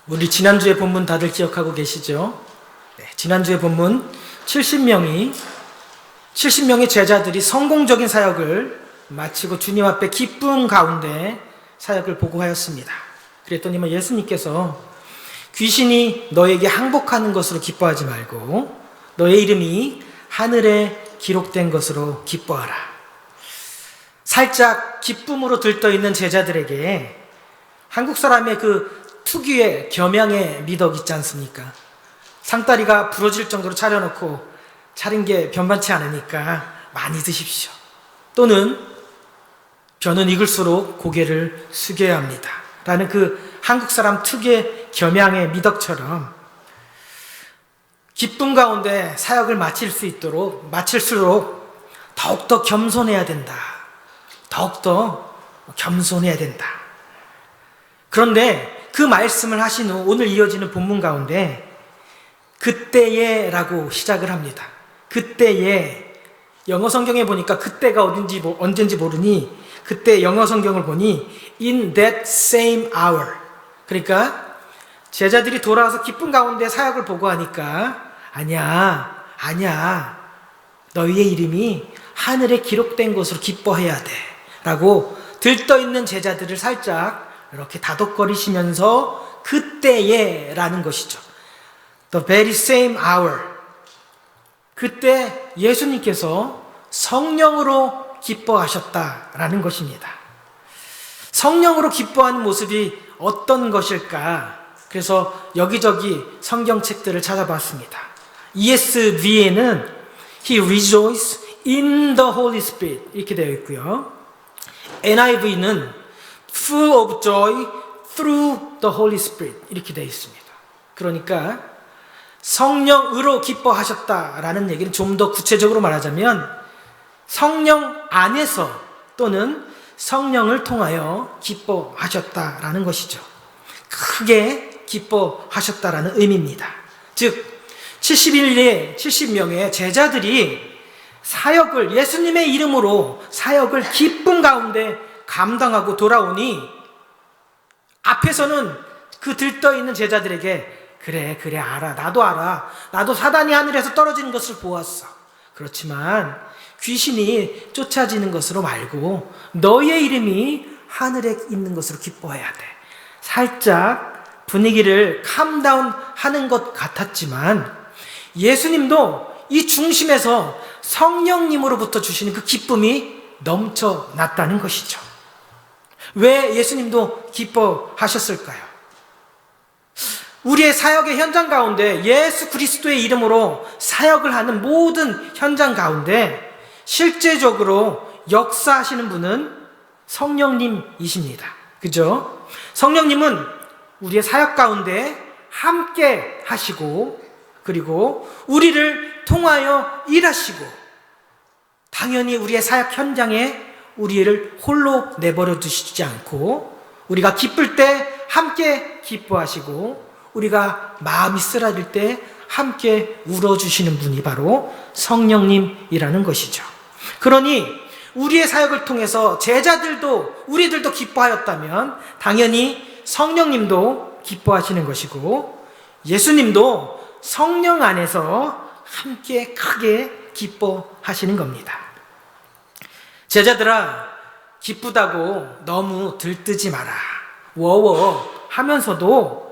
우리 지난주의 본문 다들 기억하고 계시죠? 네, 지난주의 본문 70명의 제자들이 성공적인 사역을 마치고 주님 앞에 기쁨 가운데 사역을 보고하였습니다. 그랬더니만 예수님께서 귀신이 너에게 항복하는 것으로 기뻐하지 말고 너의 이름이 하늘에 기록된 것으로 기뻐하라. 살짝 기쁨으로 들떠있는 제자들에게 한국 사람의 그 특유의 겸양의 미덕 있지 않습니까? 상다리가 부러질 정도로 차려놓고 차린 게 변변치 않으니까 많이 드십시오. 또는 벼는 익을수록 고개를 숙여야 합니다. 라는 그 한국 사람 특유의 겸양의 미덕처럼 기쁨 가운데 사역을 마칠수록 더욱더 겸손해야 된다. 더욱더 겸손해야 된다. 그런데 그 말씀을 하신 후 오늘 이어지는 본문 가운데 그때에 라고 시작을 합니다. 그때에, 영어 성경에 보니까 그때가 언젠지 모르니 그때 영어 성경을 보니 in that same hour, 그러니까 제자들이 돌아와서 기쁨 가운데 사역을 보고하니까 아니야 너희의 이름이 하늘에 기록된 것으로 기뻐해야 돼 라고 들떠있는 제자들을 살짝 이렇게 다독거리시면서 그때에 라는 것이죠. The very same hour. 그때 예수님께서 성령으로 기뻐하셨다라는 것입니다. 성령으로 기뻐하는 모습이 어떤 것일까? 그래서 여기저기 성경책들을 찾아봤습니다. ESV에는 He rejoiced in the Holy Spirit 이렇게 되어 있고요. NIV는 full of joy through the Holy Spirit 이렇게 되어 있습니다. 그러니까 성령으로 기뻐하셨다라는 얘기는 좀 더 구체적으로 말하자면 성령 안에서 또는 성령을 통하여 기뻐하셨다라는 것이죠. 크게 기뻐하셨다라는 의미입니다. 즉 70명의 제자들이 사역을 예수님의 이름으로 사역을 기쁨 가운데 감당하고 돌아오니 앞에서는 그 들떠있는 제자들에게 그래 알아. 나도 사단이 하늘에서 떨어지는 것을 보았어. 그렇지만 귀신이 쫓아지는 것으로 말고 너의 이름이 하늘에 있는 것으로 기뻐해야 돼. 살짝 분위기를 캄다운 하는 것 같았지만 예수님도 이 중심에서 성령님으로부터 주시는 그 기쁨이 넘쳐났다는 것이죠. 왜 예수님도 기뻐하셨을까요? 우리의 사역의 현장 가운데 예수 그리스도의 이름으로 사역을 하는 모든 현장 가운데 실제적으로 역사하시는 분은 성령님이십니다. 그죠? 성령님은 우리의 사역 가운데 함께 하시고 그리고 우리를 통하여 일하시고 당연히 우리의 사역 현장에 우리를 홀로 내버려 두시지 않고 우리가 기쁠 때 함께 기뻐하시고 우리가 마음이 쓰라릴 때 함께 울어주시는 분이 바로 성령님이라는 것이죠. 그러니 우리의 사역을 통해서 우리들도 기뻐하였다면 당연히 성령님도 기뻐하시는 것이고 예수님도 성령 안에서 함께 크게 기뻐하시는 겁니다. 제자들아, 기쁘다고 너무 들뜨지 마라. 워워 하면서도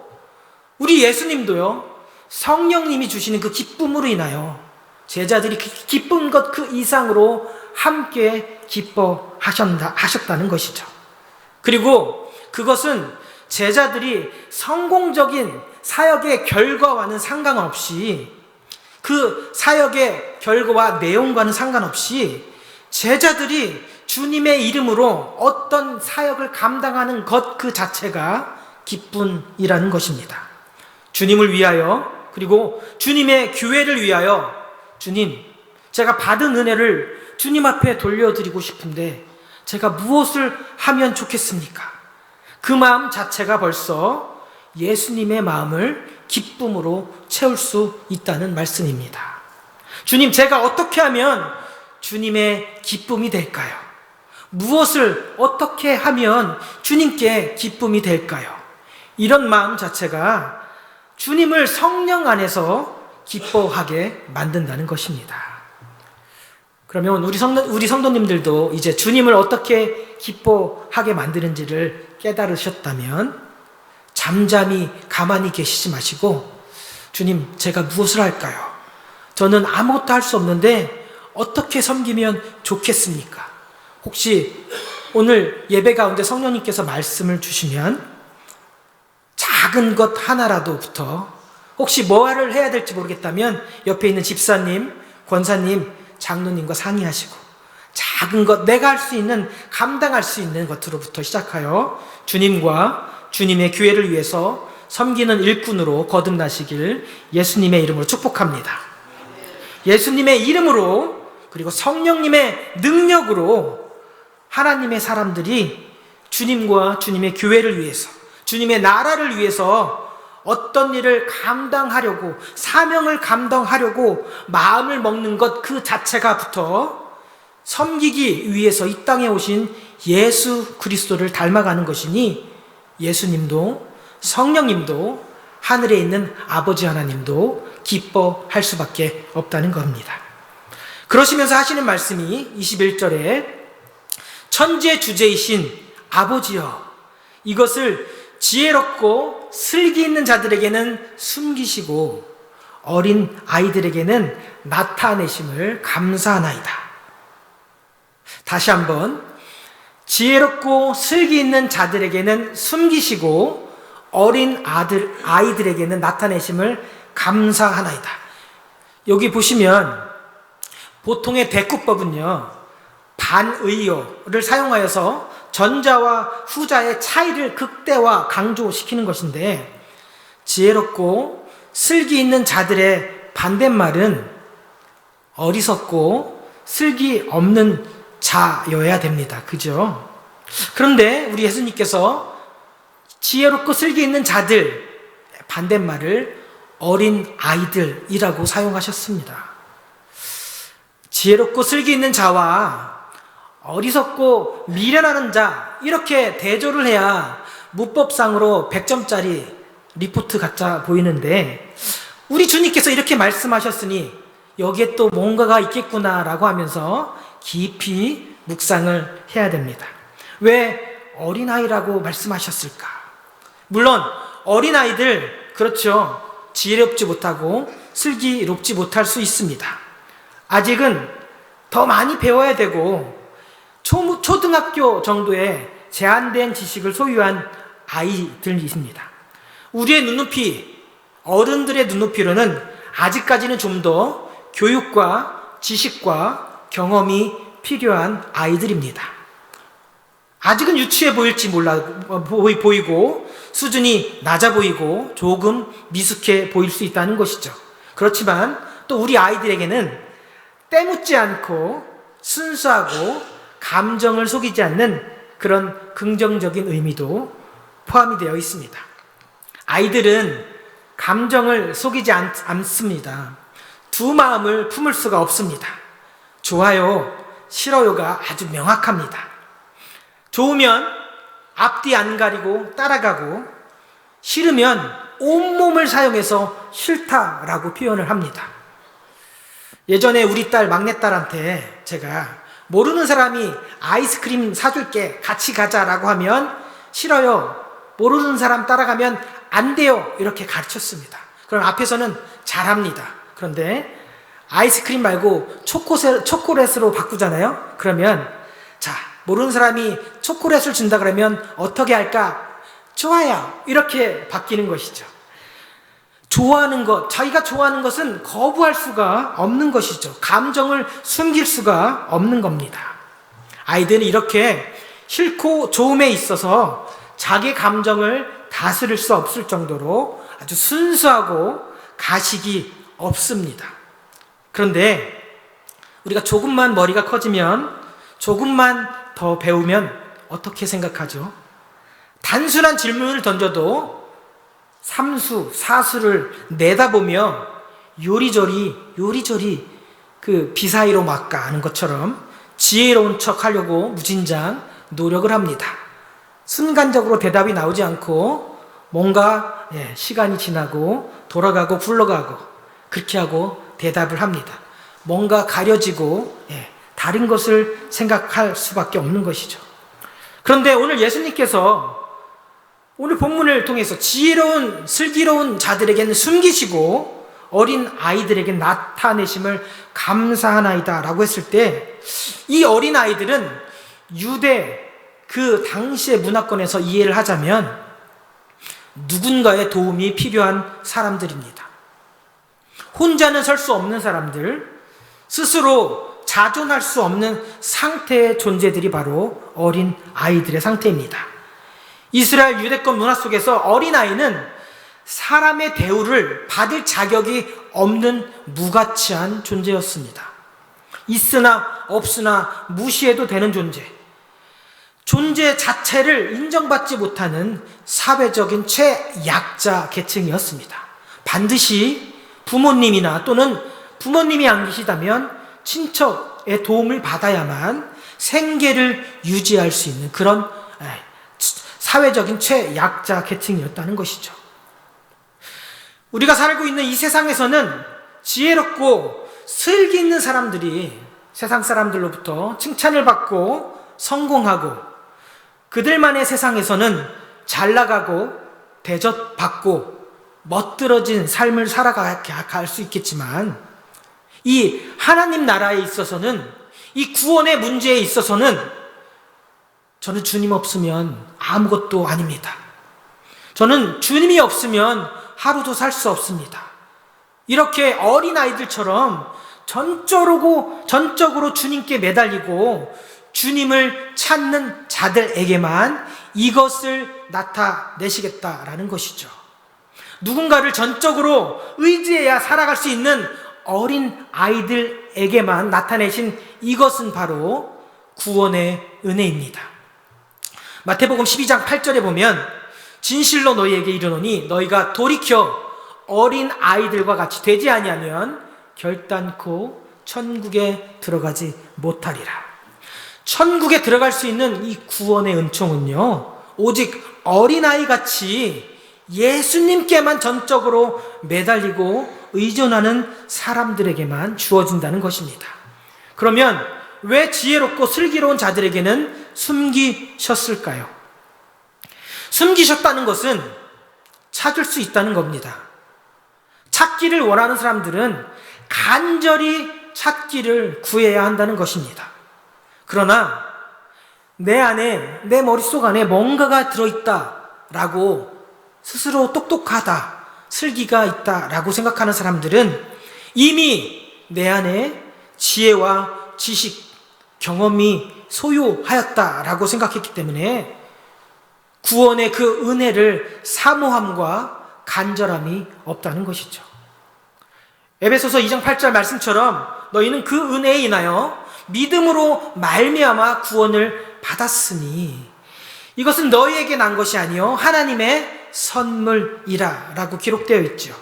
우리 예수님도요, 성령님이 주시는 그 기쁨으로 인하여 제자들이 기쁜 것 그 이상으로 함께 기뻐하셨다는 것이죠. 그리고 그것은 제자들이 성공적인 사역의 결과와는 상관없이 그 사역의 결과와 내용과는 상관없이 제자들이 주님의 이름으로 어떤 사역을 감당하는 것 그 자체가 기쁨이라는 것입니다. 주님을 위하여 그리고 주님의 교회를 위하여 주님, 제가 받은 은혜를 주님 앞에 돌려드리고 싶은데 제가 무엇을 하면 좋겠습니까? 그 마음 자체가 벌써 예수님의 마음을 기쁨으로 채울 수 있다는 말씀입니다. 주님, 제가 어떻게 하면 주님의 기쁨이 될까요? 무엇을 어떻게 하면 주님께 기쁨이 될까요? 이런 마음 자체가 주님을 성령 안에서 기뻐하게 만든다는 것입니다. 그러면 우리 성도님들도 이제 주님을 어떻게 기뻐하게 만드는지를 깨달으셨다면 잠잠히 가만히 계시지 마시고, 주님, 제가 무엇을 할까요? 저는 아무것도 할 수 없는데 어떻게 섬기면 좋겠습니까? 혹시 오늘 예배 가운데 성령님께서 말씀을 주시면 작은 것 하나라도부터, 혹시 뭐를 해야 될지 모르겠다면 옆에 있는 집사님, 권사님, 장로님과 상의하시고 작은 것, 내가 할 수 있는, 감당할 수 있는 것으로부터 시작하여 주님과 주님의 교회를 위해서 섬기는 일꾼으로 거듭나시길 예수님의 이름으로 축복합니다. 예수님의 이름으로, 그리고 성령님의 능력으로 하나님의 사람들이 주님과 주님의 교회를 위해서, 주님의 나라를 위해서 어떤 일을 감당하려고, 사명을 감당하려고 마음을 먹는 것 그 자체가부터 섬기기 위해서 이 땅에 오신 예수 그리스도를 닮아가는 것이니, 예수님도 성령님도 하늘에 있는 아버지 하나님도 기뻐할 수밖에 없다는 겁니다. 그러시면서 하시는 말씀이 21절에 천지의 주제이신 아버지여, 이것을 지혜롭고 슬기 있는 자들에게는 숨기시고 어린 아이들에게는 나타내심을 감사하나이다. 다시 한번, 지혜롭고 슬기 있는 자들에게는 숨기시고 어린 아이들에게는 나타내심을 감사하나이다. 여기 보시면 보통의 대꾸법은요, 반의어를 사용하여서 전자와 후자의 차이를 극대화, 강조시키는 것인데, 지혜롭고 슬기 있는 자들의 반대말은 어리석고 슬기 없는 자여야 됩니다. 그죠? 그런데 우리 예수님께서 지혜롭고 슬기 있는 자들 반대말을 어린 아이들이라고 사용하셨습니다. 지혜롭고 슬기 있는 자와 어리석고 미련하는 자, 이렇게 대조를 해야 문법상으로 100점짜리 리포트 같아 보이는데, 우리 주님께서 이렇게 말씀하셨으니 여기에 또 뭔가가 있겠구나라고 하면서 깊이 묵상을 해야 됩니다. 왜 어린아이라고 말씀하셨을까? 물론 어린아이들, 그렇죠, 지혜롭지 못하고 슬기롭지 못할 수 있습니다. 아직은 더 많이 배워야 되고 초등학교 정도의 제한된 지식을 소유한 아이들이 있습니다. 우리의 눈높이, 어른들의 눈높이로는 아직까지는 좀 더 교육과 지식과 경험이 필요한 아이들입니다. 아직은 유치해 보일지 보이고 수준이 낮아 보이고 조금 미숙해 보일 수 있다는 것이죠. 그렇지만 또 우리 아이들에게는 때묻지 않고 순수하고 감정을 속이지 않는 그런 긍정적인 의미도 포함이 되어 있습니다. 아이들은 감정을 속이지 않습니다. 두 마음을 품을 수가 없습니다. 좋아요, 싫어요가 아주 명확합니다. 좋으면 앞뒤 안 가리고 따라가고, 싫으면 온몸을 사용해서 싫다라고 표현을 합니다. 예전에 우리 딸, 막내딸한테 제가 모르는 사람이 아이스크림 사줄게, 같이 가자라고 하면 싫어요, 모르는 사람 따라가면 안 돼요, 이렇게 가르쳤습니다. 그럼 앞에서는 잘합니다. 그런데 아이스크림 말고 초콜릿으로 바꾸잖아요. 그러면 자, 모르는 사람이 초콜릿을 준다 그러면 어떻게 할까? 좋아요, 이렇게 바뀌는 것이죠. 좋아하는 것, 자기가 좋아하는 것은 거부할 수가 없는 것이죠. 감정을 숨길 수가 없는 겁니다. 아이들은 이렇게 싫고 좋음에 있어서 자기 감정을 다스릴 수 없을 정도로 아주 순수하고 가식이 없습니다. 그런데 우리가 조금만 머리가 커지면, 조금만 더 배우면 어떻게 생각하죠? 단순한 질문을 던져도 삼수, 사수를 내다보며 요리조리 그 비사이로 막가 하는 것처럼 지혜로운 척 하려고 무진장 노력을 합니다. 순간적으로 대답이 나오지 않고 뭔가 시간이 지나고 돌아가고 굴러가고 그렇게 하고 대답을 합니다. 뭔가 가려지고 다른 것을 생각할 수밖에 없는 것이죠. 그런데 오늘 예수님께서 오늘 본문을 통해서 지혜로운 슬기로운 자들에게는 숨기시고 어린 아이들에게 나타내심을 감사하나이다 라고 했을 때, 이 어린 아이들은 유대 그 당시의 문화권에서 이해를 하자면 누군가의 도움이 필요한 사람들입니다. 혼자는 설 수 없는 사람들, 스스로 자존할 수 없는 상태의 존재들이 바로 어린 아이들의 상태입니다. 이스라엘 유대권 문화 속에서 어린아이는 사람의 대우를 받을 자격이 없는 무가치한 존재였습니다. 있으나 없으나 무시해도 되는 존재 자체를 인정받지 못하는 사회적인 최약자 계층이었습니다. 반드시 부모님이나 또는 부모님이 안 계시다면 친척의 도움을 받아야만 생계를 유지할 수 있는 그런 사회적인 최약자 계층이었다는 것이죠. 우리가 살고 있는 이 세상에서는 지혜롭고 슬기 있는 사람들이 세상 사람들로부터 칭찬을 받고 성공하고, 그들만의 세상에서는 잘 나가고 대접받고 멋들어진 삶을 살아갈 수 있겠지만, 이 하나님 나라에 있어서는, 이 구원의 문제에 있어서는 저는 주님 없으면 아무것도 아닙니다. 저는 주님이 없으면 하루도 살 수 없습니다. 이렇게 어린아이들처럼 전적으로 주님께 매달리고 주님을 찾는 자들에게만 이것을 나타내시겠다라는 것이죠. 누군가를 전적으로 의지해야 살아갈 수 있는 어린 아이들에게만 나타내신 이것은 바로 구원의 은혜입니다. 마태복음 12장 8절에 보면 진실로 너희에게 이르노니 너희가 돌이켜 어린 아이들과 같이 되지 아니하면 결단코 천국에 들어가지 못하리라. 천국에 들어갈 수 있는 이 구원의 은총은요, 오직 어린아이같이 예수님께만 전적으로 매달리고 의존하는 사람들에게만 주어진다는 것입니다. 그러면 왜 지혜롭고 슬기로운 자들에게는 숨기셨을까요? 숨기셨다는 것은 찾을 수 있다는 겁니다. 찾기를 원하는 사람들은 간절히 찾기를 구해야 한다는 것입니다. 그러나 내 안에, 내 머릿속 안에 뭔가가 들어있다라고 스스로 똑똑하다, 슬기가 있다라고 생각하는 사람들은 이미 내 안에 지혜와 지식, 경험이 소유하였다라고 생각했기 때문에 구원의 그 은혜를 사모함과 간절함이 없다는 것이죠. 에베소서 2장 8절 말씀처럼 너희는 그 은혜에 인하여 믿음으로 말미암아 구원을 받았으니 이것은 너희에게 난 것이 아니요 하나님의 선물이라 라고 기록되어 있죠.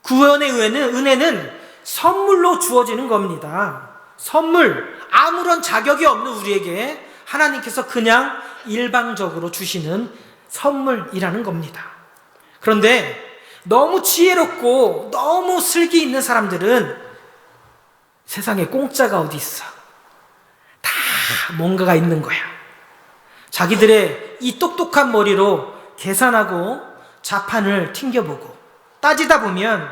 구원의 은혜는 선물로 주어지는 겁니다. 선물, 아무런 자격이 없는 우리에게 하나님께서 그냥 일방적으로 주시는 선물이라는 겁니다. 그런데 너무 지혜롭고 너무 슬기 있는 사람들은 세상에 공짜가 어디 있어. 다 뭔가가 있는 거야. 자기들의 이 똑똑한 머리로 계산하고 자판을 튕겨보고 따지다 보면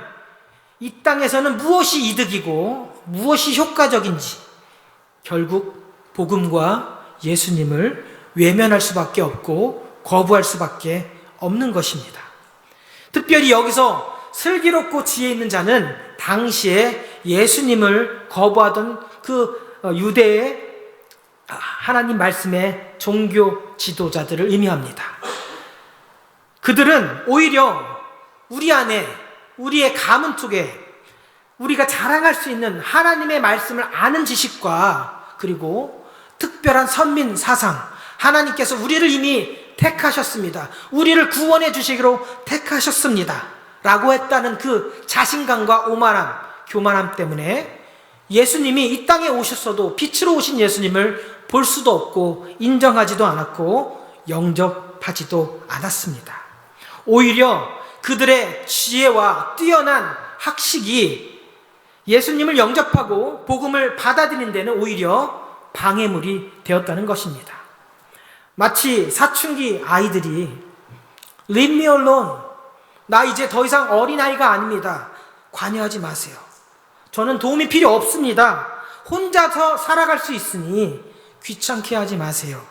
이 땅에서는 무엇이 이득이고 무엇이 효과적인지 결국 복음과 예수님을 외면할 수밖에 없고 거부할 수밖에 없는 것입니다. 특별히 여기서 슬기롭고 지혜 있는 자는 당시에 예수님을 거부하던 그 유대의 하나님 말씀의 종교 지도자들을 의미합니다. 그들은 오히려 우리 안에, 우리의 가문 속에 우리가 자랑할 수 있는 하나님의 말씀을 아는 지식과 그리고 특별한 선민 사상, 하나님께서 우리를 이미 택하셨습니다. 우리를 구원해 주시기로 택하셨습니다. 라고 했다는 그 자신감과 오만함, 교만함 때문에 예수님이 이 땅에 오셨어도 빛으로 오신 예수님을 볼 수도 없고 인정하지도 않았고 영접하지도 않았습니다. 오히려 그들의 지혜와 뛰어난 학식이 예수님을 영접하고 복음을 받아들이는 데는 오히려 방해물이 되었다는 것입니다. 마치 사춘기 아이들이 Leave me alone. 나 이제 더 이상 어린아이가 아닙니다. 관여하지 마세요. 저는 도움이 필요 없습니다. 혼자서 살아갈 수 있으니 귀찮게 하지 마세요.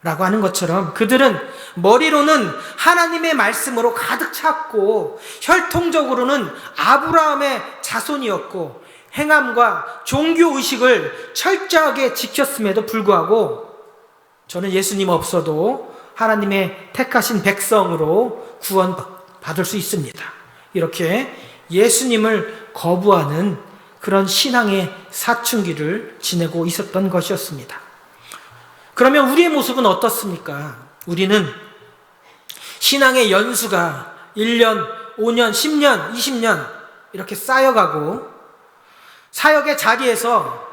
라고 하는 것처럼 그들은 머리로는 하나님의 말씀으로 가득 찼고 혈통적으로는 아브라함의 자손이었고 행함과 종교의식을 철저하게 지켰음에도 불구하고 저는 예수님 없어도 하나님의 택하신 백성으로 구원받을 수 있습니다. 이렇게 예수님을 거부하는 그런 신앙의 사춘기를 지내고 있었던 것이었습니다. 그러면 우리의 모습은 어떻습니까? 우리는 신앙의 연수가 1년, 5년, 10년, 20년 이렇게 쌓여가고 사역의 자리에서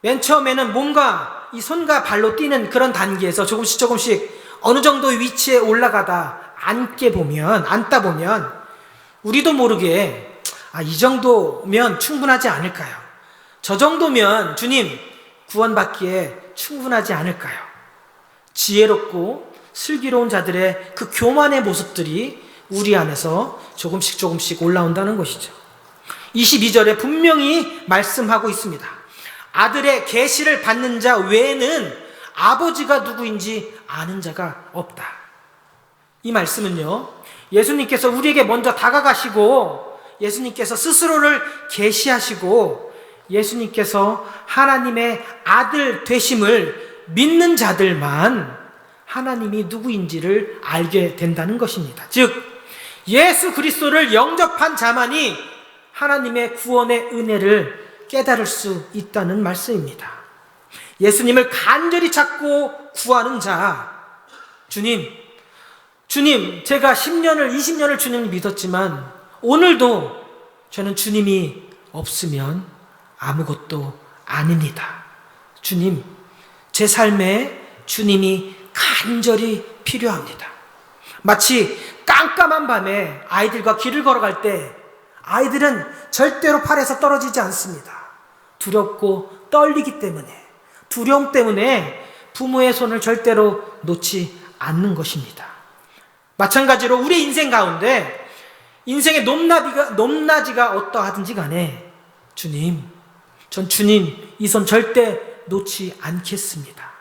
맨 처음에는 뭔가 이 손과 발로 뛰는 그런 단계에서 조금씩 어느 정도의 위치에 올라가다 앉다 보면 우리도 모르게 이 정도면 충분하지 않을까요? 저 정도면 주님 구원받기에 충분하지 않을까요? 지혜롭고 슬기로운 자들의 그 교만의 모습들이 우리 안에서 조금씩 올라온다는 것이죠. 22절에 분명히 말씀하고 있습니다. 아들의 계시를 받는 자 외에는 아버지가 누구인지 아는 자가 없다. 이 말씀은요, 예수님께서 우리에게 먼저 다가가시고 예수님께서 스스로를 계시하시고 예수님께서 하나님의 아들 되심을 믿는 자들만 하나님이 누구인지를 알게 된다는 것입니다. 즉 예수 그리스도를 영접한 자만이 하나님의 구원의 은혜를 깨달을 수 있다는 말씀입니다. 예수님을 간절히 찾고 구하는 자, 주님 제가 10년을 20년을 주님을 믿었지만 오늘도 저는 주님이 없으면 아무것도 아닙니다. 주님, 제 삶에 주님이 간절히 필요합니다. 마치 깜깜한 밤에 아이들과 길을 걸어갈 때 아이들은 절대로 팔에서 떨어지지 않습니다. 두렵고 떨리기 때문에, 두려움 때문에 부모의 손을 절대로 놓지 않는 것입니다. 마찬가지로 우리 인생 가운데 인생의 높낮이가 어떠하든지 간에 주님, 전 주님 이 손 절대 놓지 않겠습니다.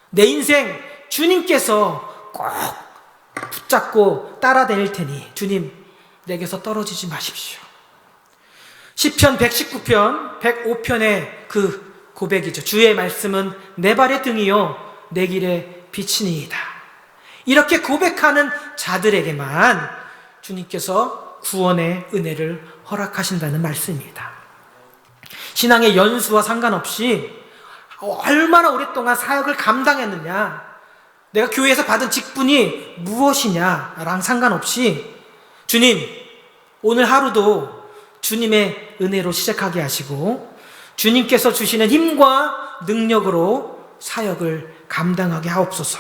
내 인생 주님께서 꼭 붙잡고 따라다닐 테니 주님 내게서 떨어지지 마십시오. 시편 119편 105편의 그 고백이죠. 주의 말씀은 내 발의 등이요 내 길의 빛이니이다. 이렇게 고백하는 자들에게만 주님께서 구원의 은혜를 허락하신다는 말씀입니다. 신앙의 연수와 상관없이 얼마나 오랫동안 사역을 감당했느냐, 내가 교회에서 받은 직분이 무엇이냐랑 상관없이 주님, 오늘 하루도 주님의 은혜로 시작하게 하시고 주님께서 주시는 힘과 능력으로 사역을 감당하게 하옵소서.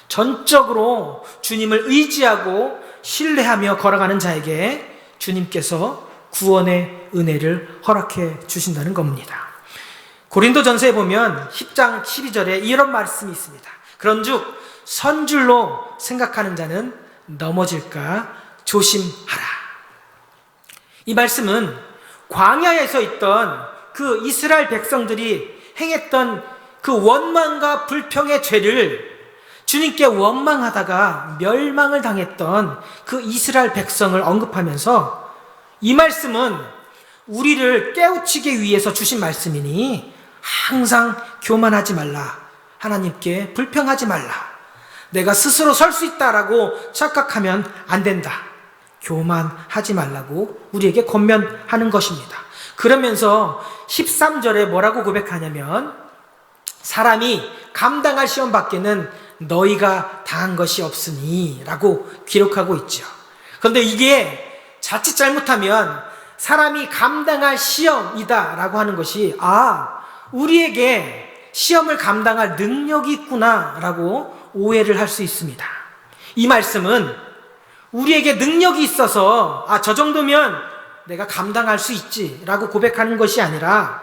전적으로 주님을 의지하고 신뢰하며 걸어가는 자에게 주님께서 구원의 은혜를 허락해 주신다는 겁니다. 고린도전서에 보면 10장 12절에 이런 말씀이 있습니다. 그런즉 선줄로 생각하는 자는 넘어질까 조심하라. 이 말씀은 광야에서 있던 그 이스라엘 백성들이 행했던 그 원망과 불평의 죄를 주님께 원망하다가 멸망을 당했던 그 이스라엘 백성을 언급하면서 이 말씀은 우리를 깨우치기 위해서 주신 말씀이니 항상 교만하지 말라, 하나님께 불평하지 말라, 내가 스스로 설 수 있다라고 착각하면 안 된다, 교만하지 말라고 우리에게 권면하는 것입니다. 그러면서 13절에 뭐라고 고백하냐면 사람이 감당할 시험 밖에는 너희가 당한 것이 없으니 라고 기록하고 있죠. 그런데 이게 자칫 잘못하면 사람이 감당할 시험이다 라고 하는 것이 우리에게 시험을 감당할 능력이 있구나 라고 오해를 할 수 있습니다. 이 말씀은 우리에게 능력이 있어서 저 정도면 내가 감당할 수 있지 라고 고백하는 것이 아니라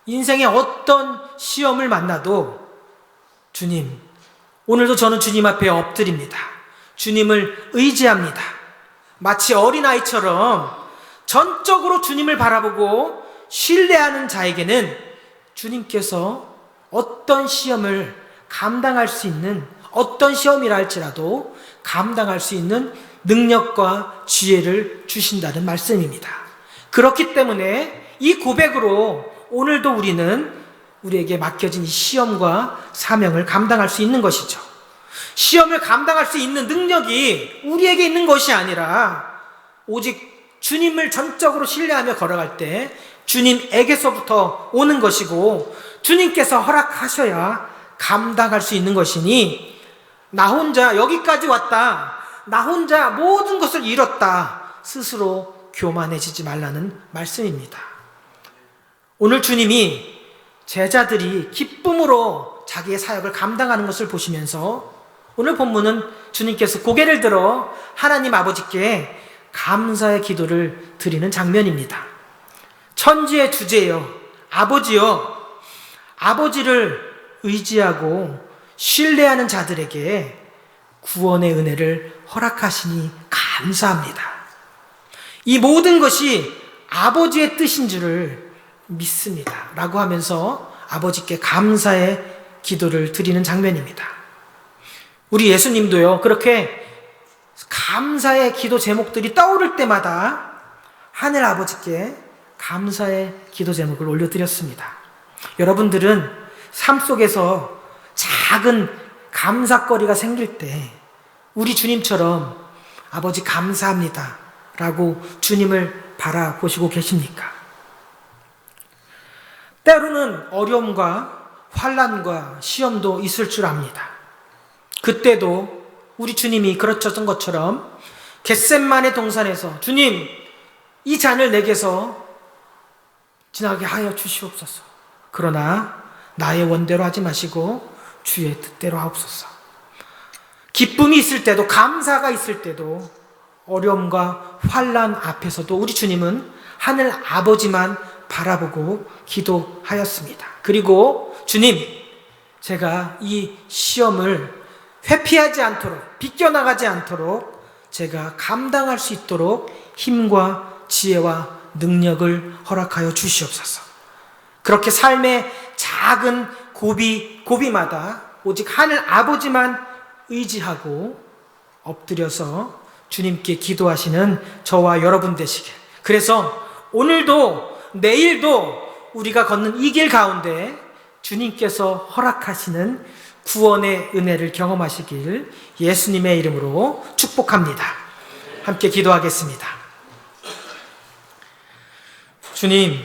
인생의 어떤 시험을 만나도 주님, 오늘도 저는 주님 앞에 엎드립니다. 주님을 의지합니다. 마치 어린아이처럼 전적으로 주님을 바라보고 신뢰하는 자에게는 주님께서 어떤 시험을 감당할 수 있는, 어떤 시험이라 할지라도 감당할 수 있는 능력과 지혜를 주신다는 말씀입니다. 그렇기 때문에 이 고백으로 오늘도 우리는 우리에게 맡겨진 이 시험과 사명을 감당할 수 있는 것이죠. 시험을 감당할 수 있는 능력이 우리에게 있는 것이 아니라 오직 주님을 전적으로 신뢰하며 걸어갈 때 주님에게서부터 오는 것이고 주님께서 허락하셔야 감당할 수 있는 것이니 나 혼자 여기까지 왔다, 나 혼자 모든 것을 잃었다 스스로 교만해지지 말라는 말씀입니다. 오늘 주님이 제자들이 기쁨으로 자기의 사역을 감당하는 것을 보시면서 오늘 본문은 주님께서 고개를 들어 하나님 아버지께 감사의 기도를 드리는 장면입니다. 천지의 주제여, 아버지여, 아버지를 의지하고 신뢰하는 자들에게 구원의 은혜를 허락하시니 감사합니다. 이 모든 것이 아버지의 뜻인 줄을 믿습니다 라고 하면서 아버지께 감사의 기도를 드리는 장면입니다. 우리 예수님도요, 그렇게 감사의 기도 제목들이 떠오를 때마다 하늘 아버지께 감사의 기도 제목을 올려드렸습니다. 여러분들은 삶 속에서 작은 감사거리가 생길 때 우리 주님처럼 아버지 감사합니다 라고 주님을 바라보시고 계십니까? 때로는 어려움과 환난과 시험도 있을 줄 압니다. 그때도 우리 주님이 그러셨던 것처럼 겟셋마네 동산에서 주님, 이 잔을 내게서 지나가게 하여 주시옵소서. 그러나 나의 원대로 하지 마시고 주의 뜻대로 하옵소서. 기쁨이 있을 때도, 감사가 있을 때도, 어려움과 환난 앞에서도 우리 주님은 하늘 아버지만 바라보고 기도하였습니다. 그리고 주님, 제가 이 시험을 회피하지 않도록, 비껴나가지 않도록 제가 감당할 수 있도록 힘과 지혜와 능력을 허락하여 주시옵소서. 그렇게 삶의 작은 고비마다 오직 하늘 아버지만 의지하고 엎드려서 주님께 기도하시는 저와 여러분 되시길. 그래서 오늘도 내일도 우리가 걷는 이 길 가운데 주님께서 허락하시는 구원의 은혜를 경험하시길 예수님의 이름으로 축복합니다. 함께 기도하겠습니다. 주님,